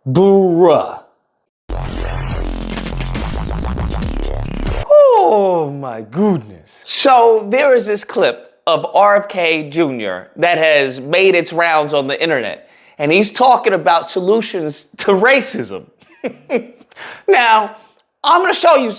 Bruh. Oh my goodness. So there is this clip of RFK Jr. that has made its rounds on the internet, and he's talking about solutions to racism. Now, I'm gonna show you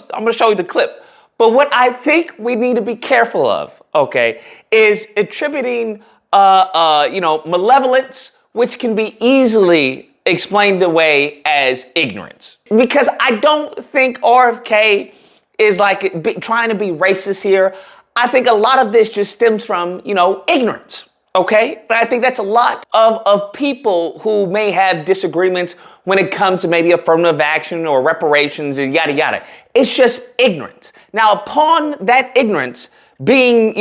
the clip. But what I think we need to be careful of, okay, is attributing malevolence, which can be easily explained away as ignorance. Because I don't think RFK is trying to be racist here. I think a lot of this just stems from, ignorance. Okay? But I think that's a lot of people who may have disagreements when it comes to maybe affirmative action or reparations and yada yada. It's just ignorance. Now, upon that ignorance being,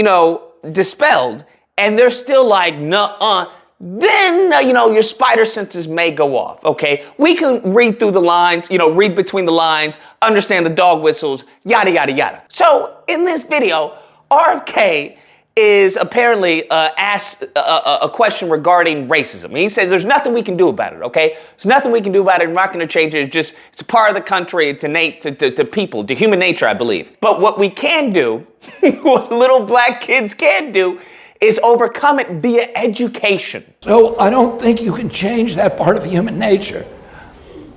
dispelled, and they're still like, nuh-uh, then, your spider senses may go off, okay? We can read through the lines, read between the lines, understand the dog whistles, yada, yada, yada. So in this video, RFK is apparently asked a question regarding racism. He says there's nothing we can do about it, okay? There's nothing we can do about it. We're not going to change it. It's a part of the country. It's innate to people, to human nature, I believe. But what we can do, what little black kids can do, is overcome it via education. So I don't think you can change that part of human nature.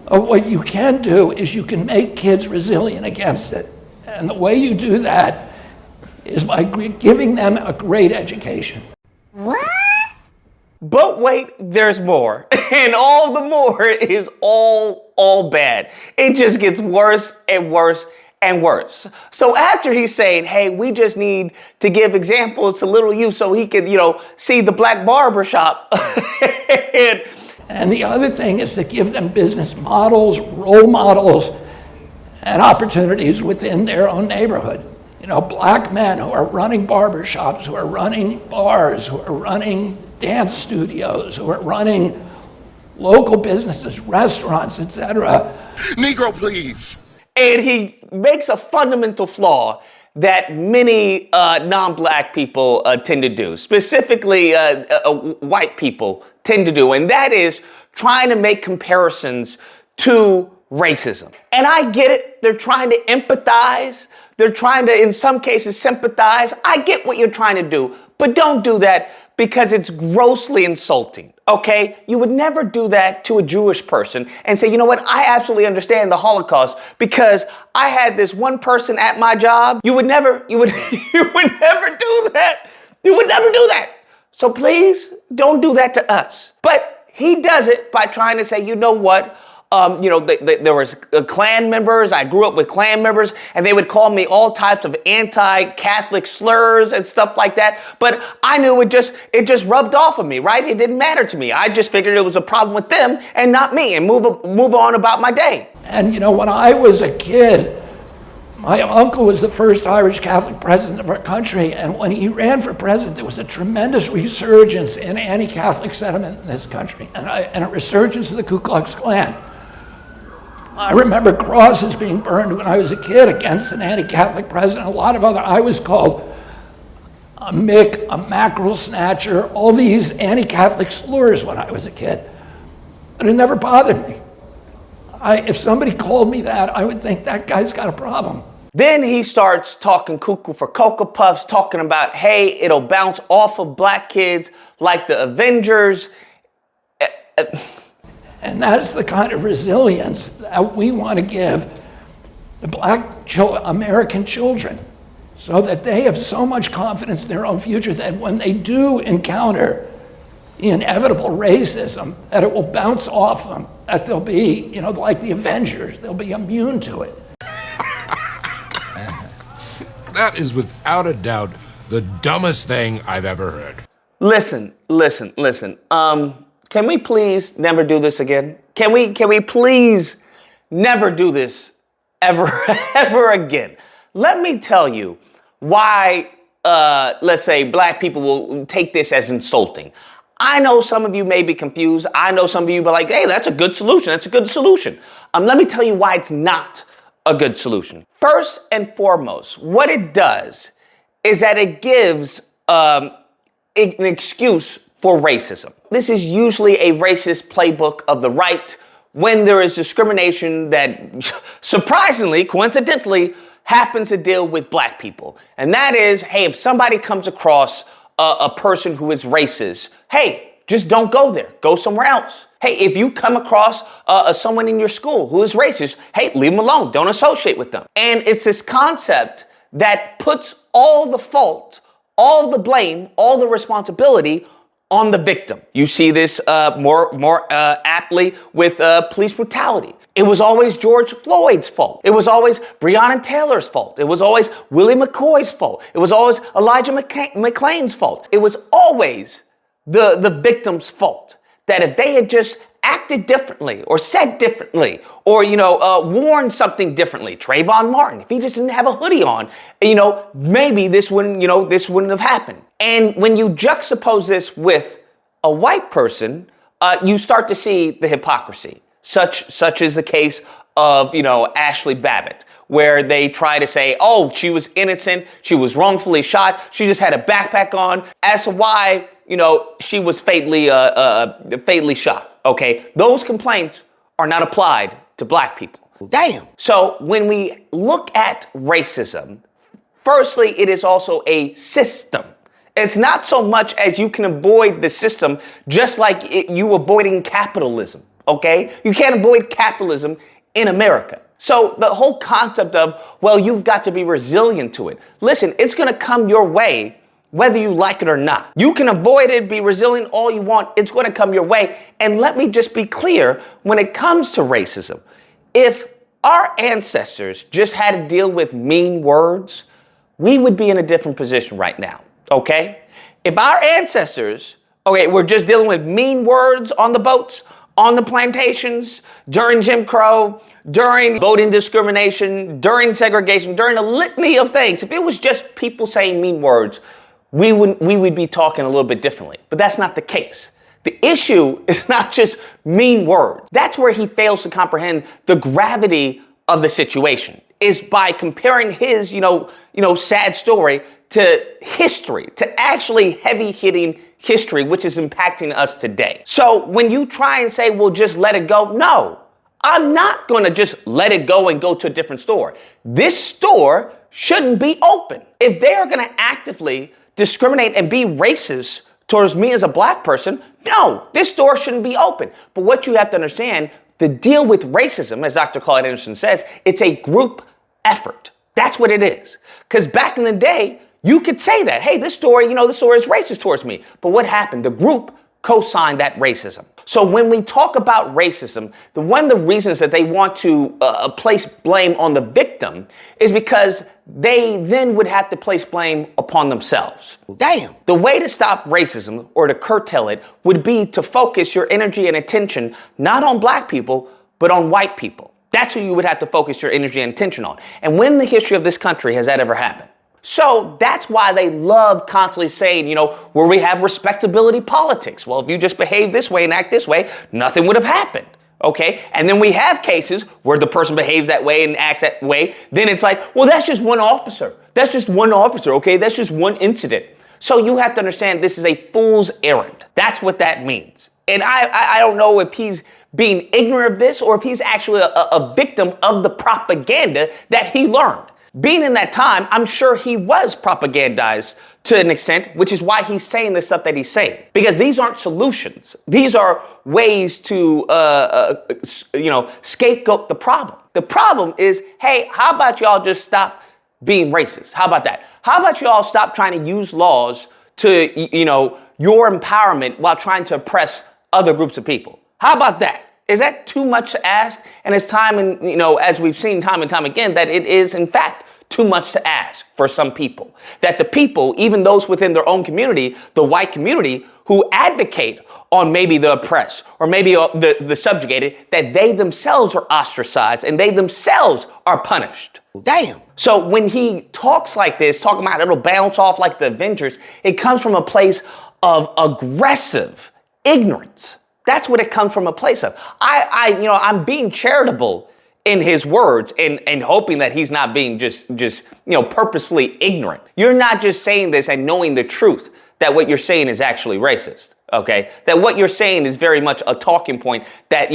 What you can do is you can make kids resilient against it. And the way you do that is by giving them a great education. What? But wait, there's more. And all the more is all bad. It just gets worse and worse and worse. So after he's saying, hey, we just need to give examples to little you so he can, see the black barber shop. And the other thing is to give them business models, role models, and opportunities within their own neighborhood. Black men who are running barbershops, who are running bars, who are running dance studios, who are running local businesses, restaurants, etc. Negro, please. And he makes a fundamental flaw that many non-black people tend to do, specifically white people tend to do, and that is trying to make comparisons to racism. And I get it. They're trying to empathize. They're trying to, in some cases, sympathize. I get what you're trying to do, but don't do that because it's grossly insulting, okay? You would never do that to a Jewish person and say, you know what, I absolutely understand the Holocaust because I had this one person at my job. You would never do that. You would never do that. So please don't do that to us. But he does it by trying to say, you know what? There was Klan members. I grew up with Klan members, and they would call me all types of anti-Catholic slurs and stuff like that. But I knew it just rubbed off of me, right? It didn't matter to me. I just figured it was a problem with them and not me, and move on about my day. And when I was a kid, my uncle was the first Irish Catholic president of our country, and when he ran for president, there was a tremendous resurgence in anti-Catholic sentiment in this country, and a resurgence of the Ku Klux Klan. I remember crosses being burned when I was a kid against an anti-Catholic president. I was called a Mick, a mackerel snatcher, all these anti-Catholic slurs when I was a kid. But it never bothered me. If somebody called me that, I would think that guy's got a problem. Then he starts talking cuckoo for Cocoa Puffs, talking about, hey, it'll bounce off of black kids like the Avengers. And that's the kind of resilience that we want to give the black American children so that they have so much confidence in their own future that when they do encounter the inevitable racism, that it will bounce off them, that they'll be, like the Avengers, they'll be immune to it. That is without a doubt the dumbest thing I've ever heard. Listen. Can we please never do this again? Can we please never do this ever again? Let me tell you why, let's say, black people will take this as insulting. I know some of you may be confused. I know some of you be like, hey, that's a good solution. That's a good solution. Let me tell you why it's not a good solution. First and foremost, what it does is that it gives an excuse for racism. This is usually a racist playbook of the right when there is discrimination that surprisingly, coincidentally, happens to deal with black people. And that is, hey, if somebody comes across a person who is racist, hey, just don't go there. Go somewhere else. Hey, if you come across someone in your school who is racist, hey, leave them alone. Don't associate with them. And it's this concept that puts all the fault, all the blame, all the responsibility on the victim. You see this more aptly with police brutality. It was always George Floyd's fault. It was always Breonna Taylor's fault. It was always Willie McCoy's fault. It was always Elijah McClain's fault. It was always the victim's fault. That if they had just acted differently or said differently or, worn something differently, Trayvon Martin, if he just didn't have a hoodie on, maybe this wouldn't have happened. And when you juxtapose this with a white person, you start to see the hypocrisy. Such is the case of, Ashley Babbitt, where they try to say, oh, she was innocent, she was wrongfully shot, she just had a backpack on, as to why, she was fatally shot. Okay, those complaints are not applied to black people. Damn. So when we look at racism, firstly, it is also a system. It's not so much as you can avoid the system, just like you avoiding capitalism. Okay, you can't avoid capitalism in America. So the whole concept of, well, you've got to be resilient to it. Listen, it's going to come your way whether you like it or not. You can avoid it, be resilient all you want. It's going to come your way. And let me just be clear, when it comes to racism, if our ancestors just had to deal with mean words, we would be in a different position right now, okay? If our ancestors, were just dealing with mean words on the boats, on the plantations, during Jim Crow, during voting discrimination, during segregation, during a litany of things, if it was just people saying mean words, we would be talking a little bit differently. But that's not the case. The issue is not just mean words. That's where he fails to comprehend the gravity of the situation, is by comparing his, sad story to history, to actually heavy-hitting history, which is impacting us today. So when you try and say, well, just let it go, no, I'm not going to just let it go and go to a different store. This store shouldn't be open. If they are going to actively discriminate and be racist towards me as a black person, no, this store shouldn't be open. But what you have to understand, the deal with racism, as Dr. Claude Anderson says, it's a group effort. That's what it is. Because back in the day, you could say that, hey, this store is racist towards me. But what happened? The group co-signed that racism. So when we talk about racism, one of the reasons that they want to place blame on the victim is because they then would have to place blame upon themselves. Damn. The way to stop racism or to curtail it would be to focus your energy and attention not on black people, but on white people. That's who you would have to focus your energy and attention on. And when in the history of this country has that ever happened? So that's why they love constantly saying, where we have respectability politics. Well, if you just behave this way and act this way, nothing would have happened. Okay. And then we have cases where the person behaves that way and acts that way. Then it's like, well, that's just one officer. That's just one officer. Okay. That's just one incident. So you have to understand this is a fool's errand. That's what that means. And I don't know if he's being ignorant of this or if he's actually a victim of the propaganda that he learned. Being in that time, I'm sure he was propagandized to an extent, which is why he's saying the stuff that he's saying. Because these aren't solutions. These are ways to, scapegoat the problem. The problem is, hey, how about y'all just stop being racist? How about that? How about y'all stop trying to use laws to, your empowerment while trying to oppress other groups of people? How about that? Is that too much to ask? And it's time, and as we've seen time and time again, that it is in fact too much to ask for some people. That the people, even those within their own community, the white community, who advocate on maybe the oppressed or maybe the subjugated, that they themselves are ostracized and they themselves are punished. Damn. So when he talks like this, talking about it'll bounce off like the Avengers, it comes from a place of aggressive ignorance. That's what it comes from, a place of. I'm being charitable in his words and hoping that he's not being just purposefully ignorant. You're not just saying this and knowing the truth that what you're saying is actually racist. Okay, that what you're saying is very much a talking point that,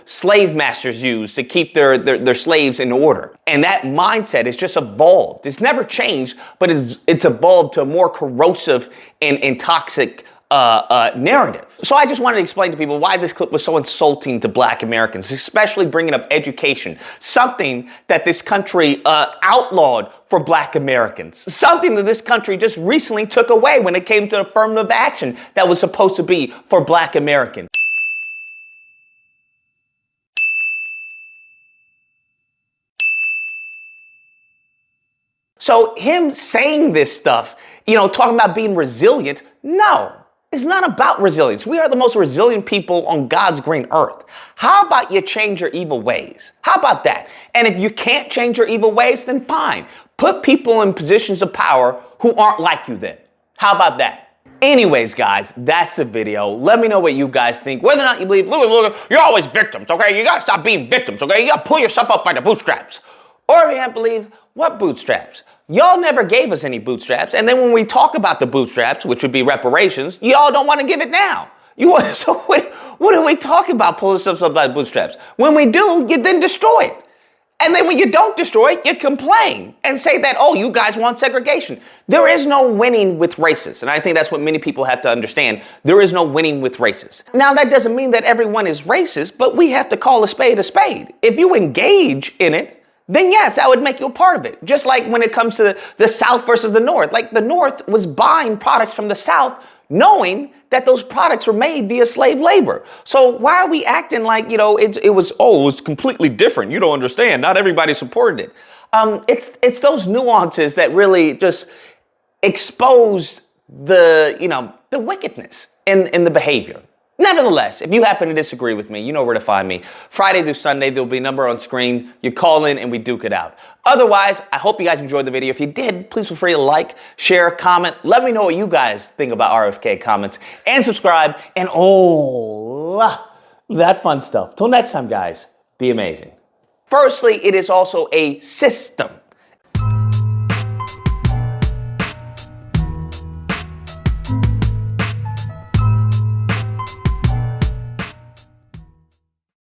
slave masters use to keep their slaves in order. And that mindset is just evolved. It's never changed, but it's evolved to a more corrosive and toxic narrative. So I just wanted to explain to people why this clip was so insulting to Black Americans, especially bringing up education, something that this country outlawed for Black Americans, something that this country just recently took away when it came to affirmative action that was supposed to be for Black Americans. So him saying this stuff, talking about being resilient, no. It's not about resilience. We are the most resilient people on God's green earth. How about you change your evil ways? How about that? And if you can't change your evil ways, then fine. Put people in positions of power who aren't like you then. How about that? Anyways, guys, that's the video. Let me know what you guys think. Whether or not you believe, look, you're always victims, okay? You gotta stop being victims, okay? You gotta pull yourself up by the bootstraps. Or if you don't believe, what bootstraps? Y'all never gave us any bootstraps, and then when we talk about the bootstraps, which would be reparations, y'all don't want to give it now. So what are we talking about pulling stuff up by the bootstraps? When we do, you then destroy it. And then when you don't destroy it, you complain and say that, oh, you guys want segregation. There is no winning with racists, and I think that's what many people have to understand. There is no winning with racists. Now, that doesn't mean that everyone is racist, but we have to call a spade a spade. If you engage in it, then yes, that would make you a part of it. Just like when it comes to the South versus the North. Like the North was buying products from the South knowing that those products were made via slave labor. So why are we acting like, it was completely different? You don't understand. Not everybody supported it. It's those nuances that really just expose the wickedness in the behavior. Nevertheless, if you happen to disagree with me, you know where to find me. Friday through Sunday, there'll be a number on screen. You call in and we duke it out. Otherwise, I hope you guys enjoyed the video. If you did, please feel free to like, share, comment. Let me know what you guys think about RFK comments. And subscribe and all that fun stuff. Till next time, guys, be amazing. Firstly, it is also a system.